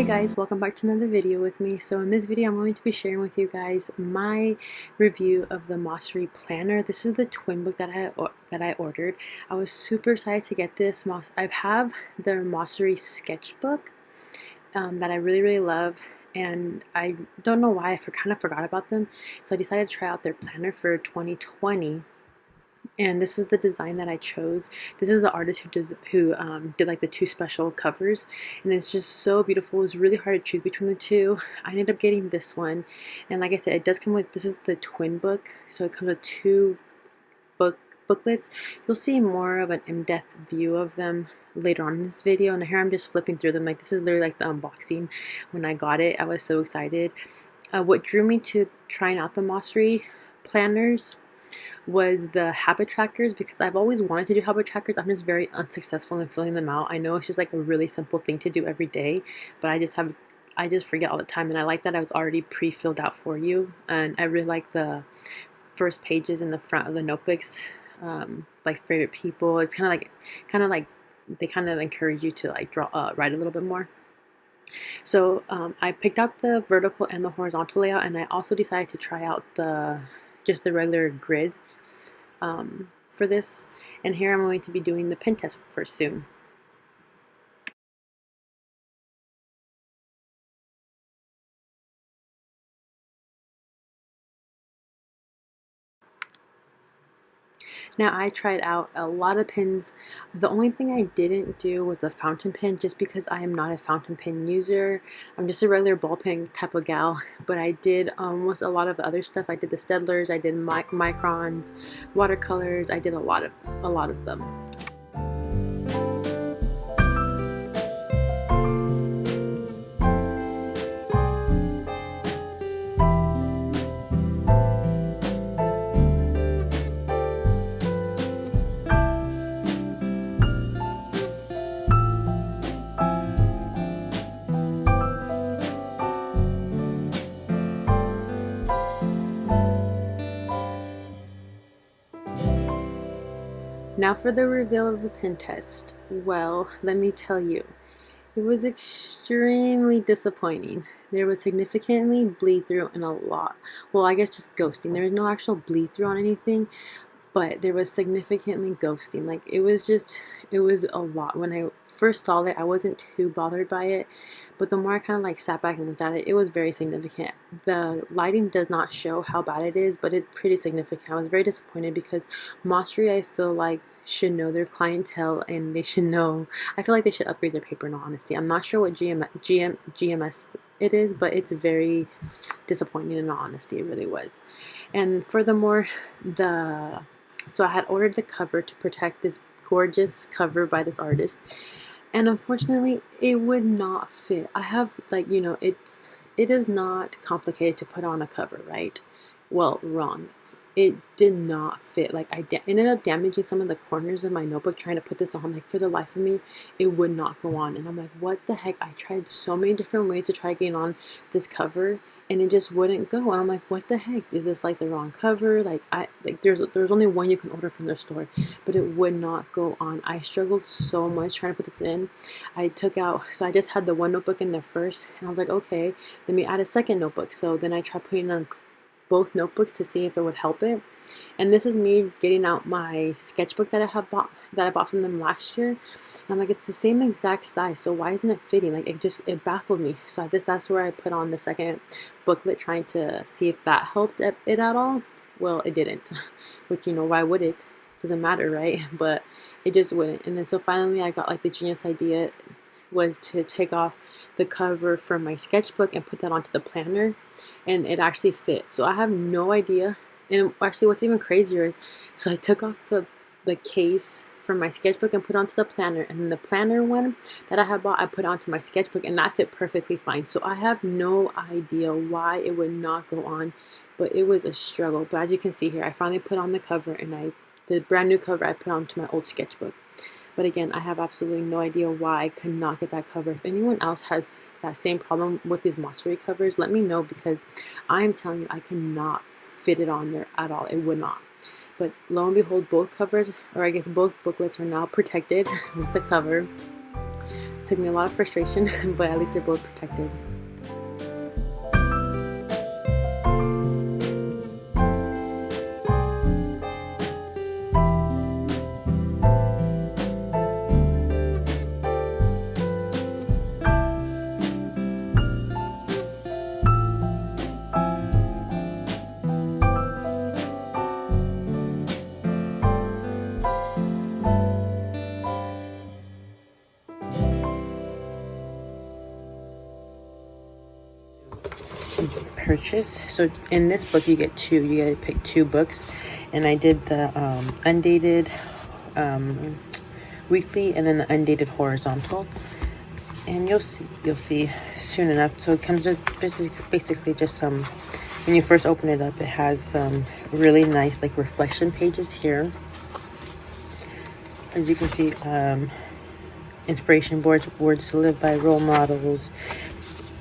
guys, welcome back to another video with me. So in this video I'm going to be sharing with you guys my review of the Mossery Planner. This is the twin book that I ordered. I was super excited to get this. I have the Mossery sketchbook that I really love, and I don't know why I kind of forgot about them, so I decided to try out their planner for 2020. And this is the design that I chose. This is the artist who did like the two special covers, and it's just so beautiful. It was really hard to choose between the two. I ended up getting this one, and like I said, it does come with, this is the twin book, so it comes with two booklets. You'll see more of an in-depth view of them later on in this video, and here I'm just flipping through them. Like, this is literally like the unboxing. When I got it, I was so excited. What drew me to trying out the Mossery planners was the habit trackers, because I've always wanted to do habit trackers. I'm just very unsuccessful in filling them out. I know it's just like a really simple thing to do every day, but I just forget all the time, and I like that I was already pre-filled out for you. And I really like the first pages in the front of the notebooks, like favorite people. It's kind of like they kind of encourage you to like write a little bit more. So I picked out the vertical and the horizontal layout, and I also decided to try out just the regular grid for this, and here I'm going to be doing the pin test for soon. Now, I tried out a lot of pins. The only thing I didn't do was the fountain pen, just because I am not a fountain pen user. I'm just a regular ball pen type of gal, but I did almost a lot of the other stuff. I did the Staedtlers, I did microns, watercolors. I did a lot of them. Now for the reveal of the pin test. Well, let me tell you, it was extremely disappointing. There was significantly bleed through and a lot. Well, I guess just ghosting. There was no actual bleed through on anything, but there was significantly ghosting. Like, it was a lot. When I first saw it, I wasn't too bothered by it, but the more I kind of like sat back and looked at it, it was very significant. The lighting does not show how bad it is, but it's pretty significant. I was very disappointed, because Mossery, I feel like, should know their clientele, and they should know, I feel like they should upgrade their paper, in all honesty. I'm not sure what GMS it is, but it's very disappointing, in all honesty. It really was. And furthermore, so I had ordered the cover to protect this gorgeous cover by this artist, and unfortunately it would not fit. I have, like, you know, it is not complicated to put on a cover, right? Well, wrong. It did not fit. Like, I ended up damaging some of the corners of my notebook trying to put this on. Like, for the life of me, it would not go on, and I'm like, what the heck? I tried so many different ways to try getting on this cover, and it just wouldn't go. And I'm like, what the heck? Is this like the wrong cover? Like, there's only one you can order from their store, but it would not go on. I struggled so much trying to put this in. I just had the one notebook in there first, and I was like, okay, let me add a second notebook. So then I tried putting on both notebooks to see if it would help it. And this is me getting out my sketchbook that I bought from them last year. And I'm like, it's the same exact size, so why isn't it fitting? Like, it baffled me. So that's where I put on the second booklet, trying to see if that helped it at all. Well, it didn't. Which, you know, why would it? Doesn't matter, right? But it just wouldn't. And then so finally I got, like, the genius idea was to take off the cover from my sketchbook and put that onto the planner, and it actually fit. So I have no idea. And actually, what's even crazier is, so I took off the case from my sketchbook and put onto the planner, and then the planner one that I had bought, I put onto my sketchbook, and that fit perfectly fine. So I have no idea why it would not go on, but it was a struggle. But as you can see here, I finally put on the cover, and the brand new cover I put onto my old sketchbook. But again, I have absolutely no idea why I could not get that cover. If anyone else has that same problem with these Mossery covers, let me know, because I'm telling you, I cannot fit it on there at all. It would not. But lo and behold, both covers, or I guess both booklets, are now protected with the cover. took me a lot of frustration, but at least they're both protected. Purchase. So in this book you get two. You get to pick two books, and I did the undated weekly and then the undated horizontal, and you'll see soon enough. So it comes with basically just when you first open it up, it has some really nice like reflection pages here. As you can see, inspiration boards, words to live by, role models,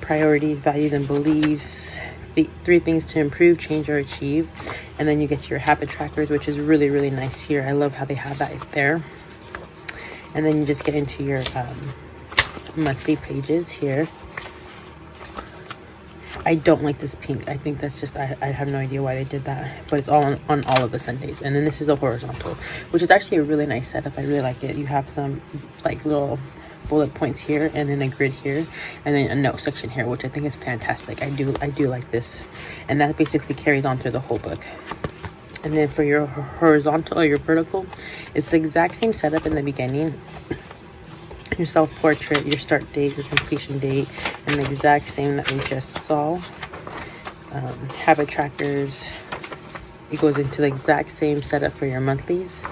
priorities, values, and beliefs, the 3 things to improve, change, or achieve. And then you get your habit trackers, which is really, really nice here. I love how they have that there. And then you just get into your monthly pages here. I don't like this pink. I think that's just, I have no idea why they did that, but it's all on all of the Sundays. And then this is the horizontal, which is actually a really nice setup. I really like it. You have some like little bullet points here, and then a grid here, and then a note section here, which I think is fantastic. I do like this, and that basically carries on through the whole book. And then for your horizontal or your vertical, it's the exact same setup in the beginning. Your self-portrait, your start date, your completion date, and the exact same that we just saw. Habit trackers, it goes into the exact same setup for your monthlies,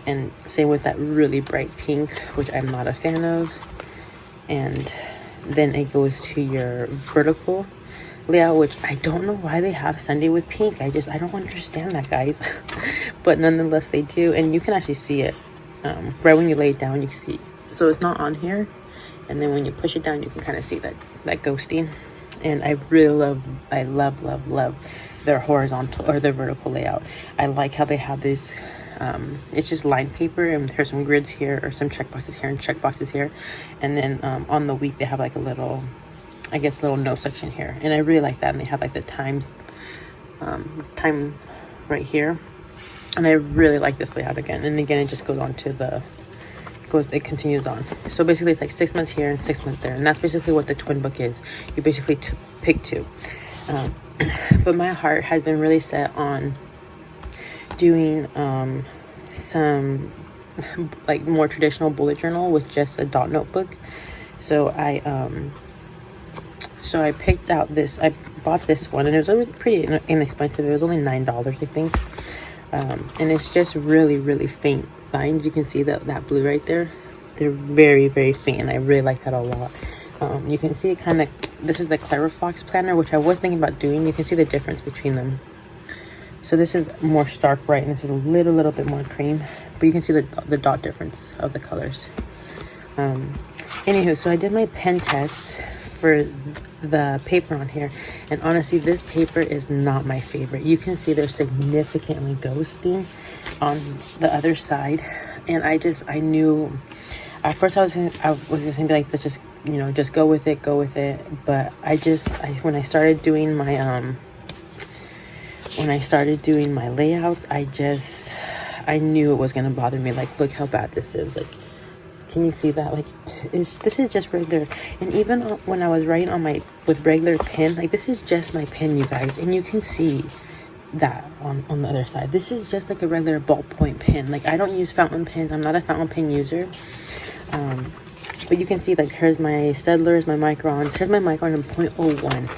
and same with that really bright pink, which I'm not a fan of. And then it goes to your vertical layout, which I don't know why they have Sunday with pink. I don't understand that, guys. But nonetheless they do, and you can actually see it right when you lay it down. You can see, so it's not on here, and then when you push it down, you can kind of see that ghosting. And I really love their horizontal or their vertical layout. I like how they have this it's just lined paper, and there's some grids here, or some check boxes here and check boxes here, and then on the week they have like a little, I guess, little note section here, and I really like that. And they have like the time right here, and I really like this layout again. And again, it just goes on to it continues on. So basically it's like 6 months here and 6 months there, and that's basically what the twin book is. You basically pick two. But my heart has been really set on doing some like more traditional bullet journal with just a dot notebook. So I picked out this. I bought this one, and it was pretty inexpensive. It was only $9, I think. And it's just really faint lines. You can see that blue right there. They're very faint, and I really like that a lot. You can see it kind of, this is the Clever Fox planner, which I was thinking about doing. You can see the difference between them. So this is more stark bright, and this is a little bit more cream, but you can see the dot difference of the colors. Anywho, so I did my pen test for the paper on here, and honestly, this paper is not my favorite. You can see there's significantly ghosting on the other side, and I knew at first I was just gonna be like, let's just, just go with it, but when I started doing my layouts, I knew it was gonna bother me. Like, look how bad this is. Like, can you see that? Like, this is just regular. And even when I was writing with regular pen, like, this is just my pen, you guys, and you can see that on the other side. This is just like a regular ballpoint pen. Like, I don't use fountain pens. I'm not a fountain pen user. But you can see, like, here's my Staedtlers, my microns. Here's my micron in 0.01,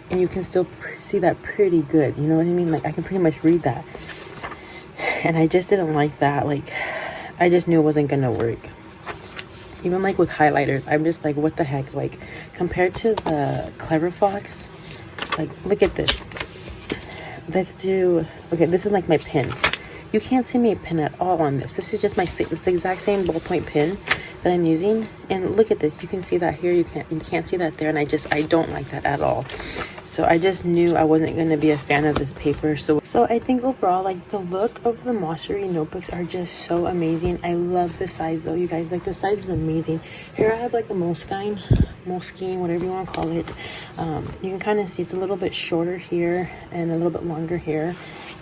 and you can still see that pretty good. You know what I mean? Like, I can pretty much read that. And I just didn't like that. Like, I just knew it wasn't gonna work. Even like with highlighters, I'm just like, what the heck? Like, compared to the Clever Fox, like, look at this. Okay, this is like my pen. You can't see my pen at all on this. This is just it's the exact same ballpoint pen that I'm using. And look at this. You can see that here. You can't see that there. And I don't like that at all. So I just knew I wasn't going to be a fan of this paper. So I think overall, like, the look of the Mossery notebooks are just so amazing. I love the size though, you guys. Like, the size is amazing. Here I have like a Moleskine, whatever you want to call it. You can kind of see it's a little bit shorter here and a little bit longer here.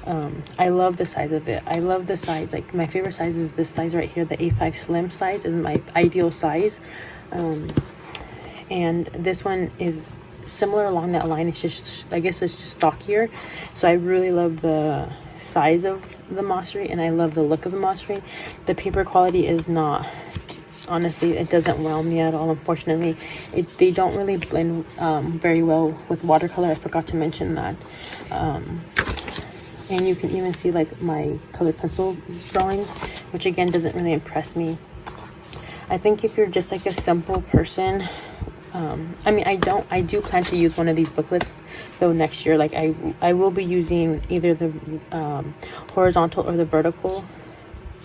I love the size of it. I love the size. Like, my favorite size is this size right here. The A5 Slim size is my ideal size. And this one is similar along that line. It's just, I guess it's just stockier. So I really love the size of the Mossery, and I love the look of the Mossery. The paper quality is not, honestly, it doesn't wow me at all, unfortunately. They don't really blend very well with watercolor. I forgot to mention that. And you can even see like my colored pencil drawings, which again doesn't really impress me. I think if you're just like a simple person, I mean, I do plan to use one of these booklets though next year. Like, I will be using either the horizontal or the vertical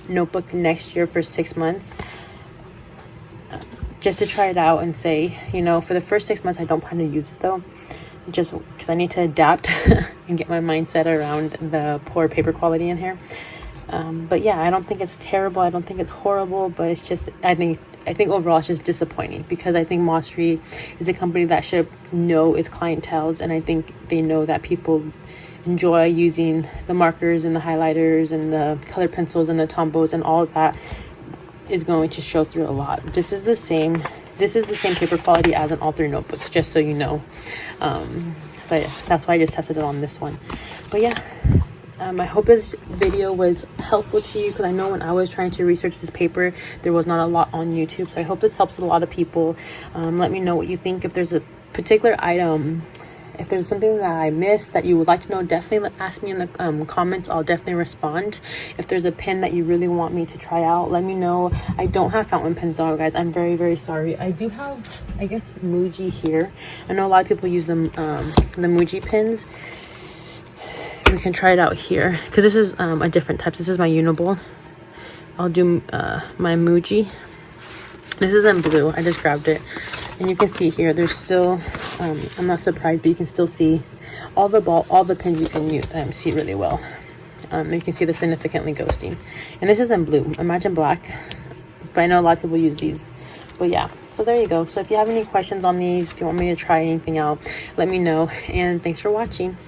notebook next year for 6 months, just to try it out and say, you know, for the first 6 months I don't plan to use it though, just because I need to adapt and get my mindset around the poor paper quality in here. But yeah, I don't think it's terrible. I don't think it's horrible, but it's just, I think overall it's just disappointing, because I think Mossery is a company that should know its clientele, and I think they know that people enjoy using the markers and the highlighters and the colored pencils and the Tombows, and all of that is going to show through a lot. This is the same paper quality as in all three notebooks, just so you know. So yeah, that's why I just tested it on this one. But yeah, I hope this video was helpful to you, because I know when I was trying to research this paper, there was not a lot on YouTube. So I hope this helps a lot of people. Let me know what you think. If there's a particular item, if there's something that I missed that you would like to know, definitely ask me in the comments. I'll definitely respond. If there's a pen that you really want me to try out, let me know. I don't have fountain pens though, guys. I'm very, very sorry. I do have, I guess, Muji here. I know a lot of people use them, the Muji Pins. We can try it out here, because this is a different type. This is my Uniball. I'll do my Muji. This is in blue. I just grabbed it, and you can see here there's still I'm not surprised, but you can still see all the pins. You can see really well. You can see the significantly ghosting, and this is in blue. Imagine black, but I know a lot of people use these. But yeah, so there you go. So if you have any questions on these, if you want me to try anything out, let me know, and thanks for watching.